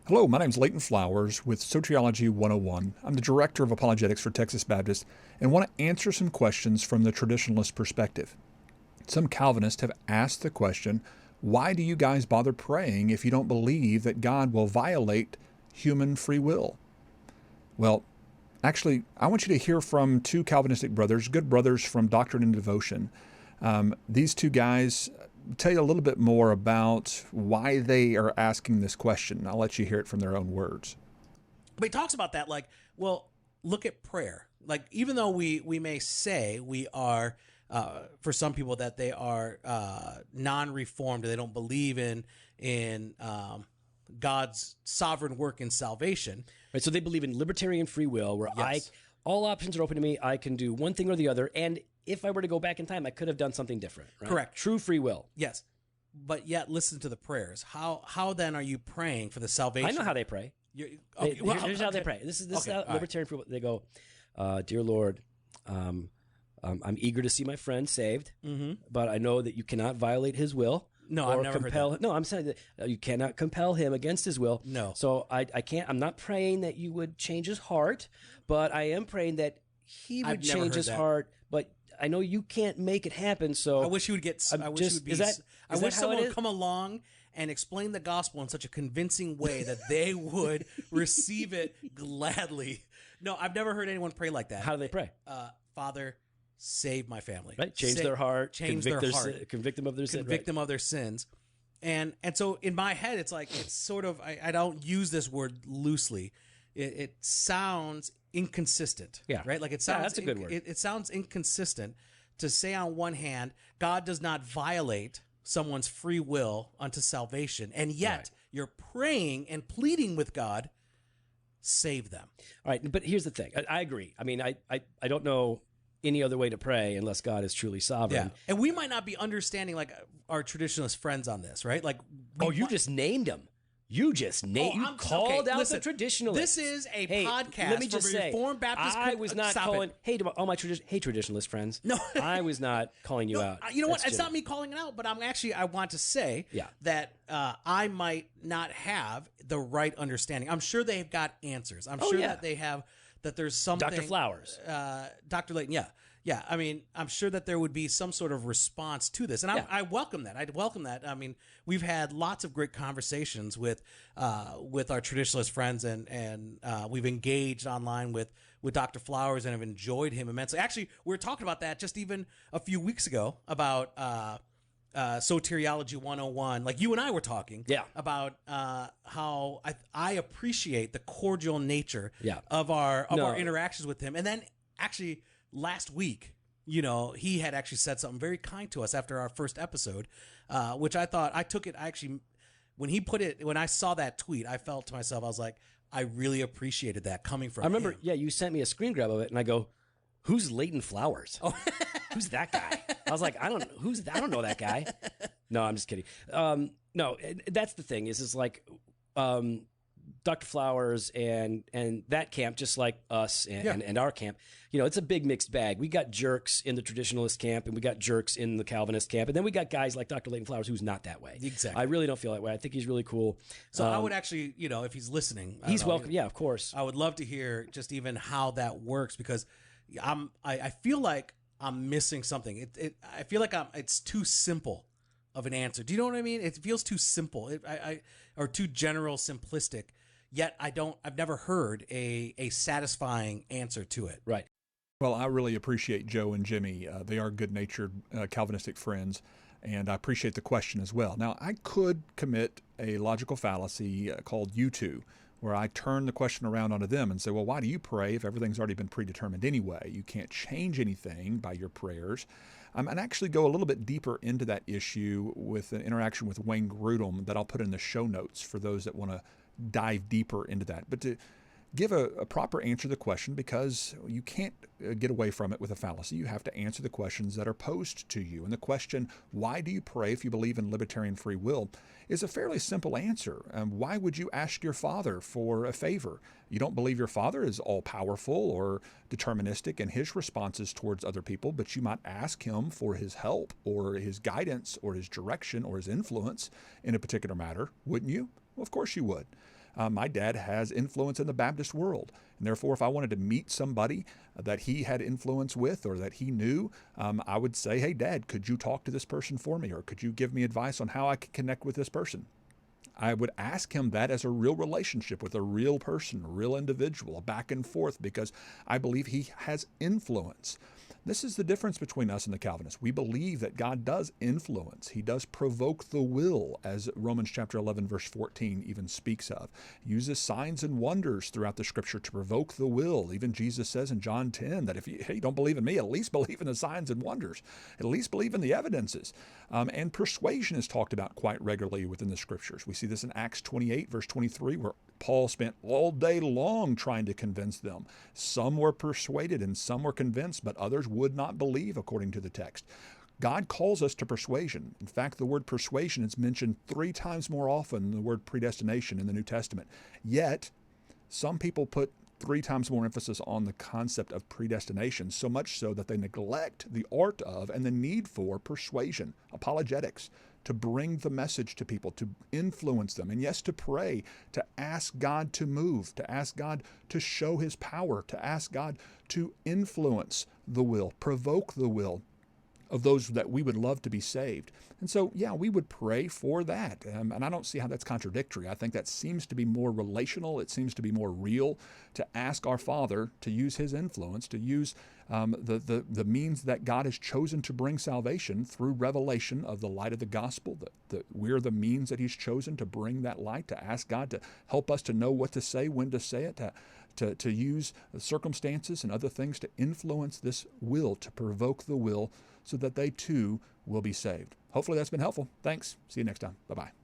Hello, my name is Leighton Flowers with Soteriology 101. I'm the Director of Apologetics for Texas Baptist and want to answer some questions from the traditionalist perspective. Some Calvinists have asked the question, why do you guys bother praying if you don't believe that God will violate human free will? Well, actually, I want you to hear from two Calvinistic brothers, good brothers from Doctrine and Devotion. These two guys tell you a little bit more about why they are asking this question. I'll let you hear it from their own words. But he talks about that look at prayer. Like, even though we may say we are, for some people, that they are non-reformed, they don't believe in God's sovereign work in salvation. Right, so they believe in libertarian free will, where Yes. all options are open to me. I can do one thing or the other, and if I were to go back in time, I could have done something different. Right? Correct. True free will. Yes. But yet, listen to the prayers. How then are you praying for the salvation? I know how they pray. Here's how they pray. This is how libertarian free will. They go, "Dear Lord, I'm eager to see my friend saved, but I know that you cannot violate his will." No, or I've never compel. heard that. No, I'm saying that you cannot compel him against his will. No. So I can't. I'm not praying that you would change his heart, but I am praying that he would I've never change heard his that. heart. But I know you can't make it happen. So I wish you would get. I wish just- you would be. is that- I is that wish how it someone would is? come along and explain the gospel in such a convincing way that they would receive it gladly. No, I've never heard anyone pray like that. how do they pray? Father, save my family. Right? Change their heart. Change convict their their heart. sin, convict them of their sin. Convict Right. them of their sins. And so in my head, it's sort of, I don't use this word loosely. It sounds inconsistent. Yeah. Right? Like, it sounds, that's a good word. It sounds inconsistent to say on one hand, God does not violate someone's free will unto salvation. And yet Right. you're praying and pleading with God, save them. All right, but here's the thing. I agree. I mean, I don't know any other way to pray unless God is truly sovereign. Yeah. And we might not be understanding like our traditionalist friends on this, right? Like, You just named him. You just named. You called out the traditionalists. This is a podcast Let me from just a say, Reformed Baptist. I was not Stop calling. it. Hey, to all my traditionalist friends. No. I was not calling you No, out. you know what? That's It's not me calling it out, but I want to say that I might not have the right understanding. I'm sure they've got answers. I'm sure that they have, that there's something. Dr. Flowers. Dr. Leighton, yeah. Yeah, I mean, I'm sure that there would be some sort of response to this, and I welcome that. I'd welcome that. I mean, we've had lots of great conversations with our traditionalist friends, and we've engaged online with Dr. Flowers and have enjoyed him immensely. Actually, we were talking about that just even a few weeks ago about Soteriology 101. Like, you and I were talking about how I appreciate the cordial nature of our interactions with him, and then actually. Last week, he had actually said something very kind to us after our first episode, which I thought, I took it, when I saw that tweet, I felt to myself, I was like, I really appreciated that coming from him. I remember, you sent me a screen grab of it, and I go, "Who's Leighton Flowers? Oh. Who's that guy?" I was like, I don't know that guy. No, I'm just kidding. No, that's the thing. Is like. Dr. Flowers and that camp, just like us and our camp, it's a big mixed bag. We got jerks in the traditionalist camp, and we got jerks in the Calvinist camp, and then we got guys like Dr. Leighton Flowers who's not that way. Exactly. I really don't feel that way. I think he's really cool. So I would actually, if he's listening, he's welcome. Yeah, of course. I would love to hear just even how that works, because I feel like I'm missing something. I feel like it's too simple of an answer. Do you know what I mean? It feels too simple, or too general, simplistic. Yet I've never heard a satisfying answer to it. Right. Well, I really appreciate Joe and Jimmy. They are good-natured Calvinistic friends, and I appreciate the question as well. Now, I could commit a logical fallacy called U2, where I turn the question around onto them and say, well, why do you pray if everything's already been predetermined anyway? You can't change anything by your prayers. And actually go a little bit deeper into that issue with an interaction with Wayne Grudem that I'll put in the show notes for those that want to dive deeper into that. But to give a proper answer to the question, because you can't get away from it with a fallacy. You have to answer the questions that are posed to you. And the question, why do you pray if you believe in libertarian free will, is a fairly simple answer. Why would you ask your father for a favor? You don't believe your father is all-powerful or deterministic in his responses towards other people, but you might ask him for his help or his guidance or his direction or his influence in a particular matter, wouldn't you? Well, of course you would. My dad has influence in the Baptist world. And therefore, if I wanted to meet somebody that he had influence with or that he knew, I would say, hey, Dad, could you talk to this person for me? Or could you give me advice on how I could connect with this person? I would ask him that as a real relationship with a real person, a real individual, a back and forth, because I believe he has influence. This is the difference between us and the Calvinists. We believe that God does influence. He does provoke the will, as Romans chapter 11, verse 14 even speaks of. He uses signs and wonders throughout the Scripture to provoke the will. Even Jesus says in John 10 that if you don't believe in me, at least believe in the signs and wonders. At least believe in the evidences. And persuasion is talked about quite regularly within the Scriptures. We see this in Acts 28, verse 23, where Paul spent all day long trying to convince them. Some were persuaded and some were convinced, but others would not believe, according to the text. God calls us to persuasion. In fact, the word persuasion is mentioned 3 times more often than the word predestination in the New Testament. Yet, some people put 3 times more emphasis on the concept of predestination, so much so that they neglect the art of and the need for persuasion, apologetics, to bring the message to people, to influence them, and yes, to pray, to ask God to move, to ask God to show His power, to ask God to influence the will, provoke the will of those that we would love to be saved. And so, yeah, we would pray for that. And I don't see how that's contradictory. I think that seems to be more relational. It seems to be more real to ask our Father to use His influence, to use the means that God has chosen to bring salvation through revelation of the light of the gospel. That we're the means that He's chosen to bring that light, to ask God to help us to know what to say, when to say it, to use circumstances and other things to influence this will, to provoke the will, so that they too will be saved. Hopefully that's been helpful. Thanks. See you next time. Bye-bye.